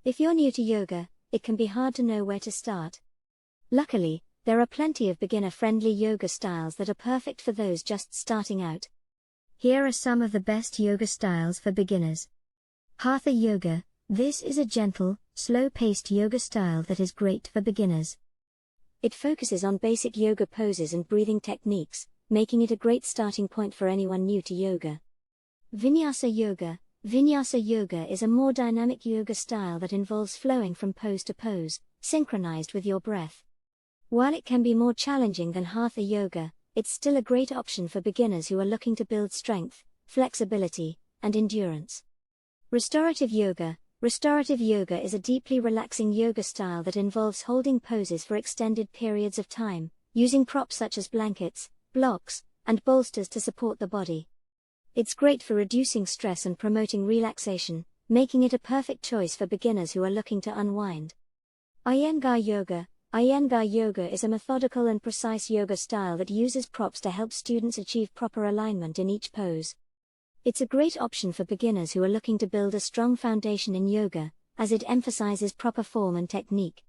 If you're new to yoga, it can be hard to know where to start. Luckily, there are plenty of beginner-friendly yoga styles that are perfect for those just starting out. Here are some of the best yoga styles for beginners. Hatha yoga. This is a gentle, slow-paced yoga style that is great for beginners. It focuses on basic yoga poses and breathing techniques, making it a great starting point for anyone new to yoga. Vinyasa yoga. Vinyasa yoga is a more dynamic yoga style that involves flowing from pose to pose, synchronized with your breath. While it can be more challenging than hatha yoga, it's still a great option for beginners who are looking to build strength, flexibility, and endurance. Restorative yoga. Restorative yoga is a deeply relaxing yoga style that involves holding poses for extended periods of time, using props such as blankets, blocks, and bolsters to support the body. It's great for reducing stress and promoting relaxation, making it a perfect choice for beginners who are looking to unwind. Iyengar yoga. Iyengar yoga is a methodical and precise yoga style that uses props to help students achieve proper alignment in each pose. It's a great option for beginners who are looking to build a strong foundation in yoga, as it emphasizes proper form and technique.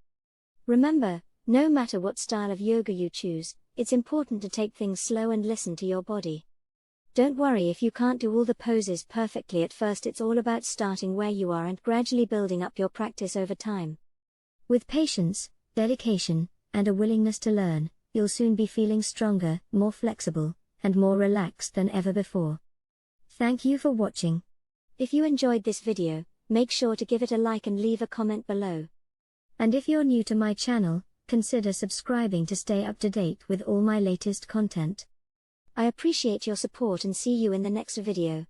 Remember, no matter what style of yoga you choose, it's important to take things slow and listen to your body. Don't worry if you can't do all the poses perfectly at first. It's all about starting where you are and gradually building up your practice over time. With patience, dedication, and a willingness to learn, you'll soon be feeling stronger, more flexible, and more relaxed than ever before. Thank you for watching. If you enjoyed this video, make sure to give it a like and leave a comment below. And if you're new to my channel, consider subscribing to stay up to date with all my latest content. I appreciate your support and see you in the next video.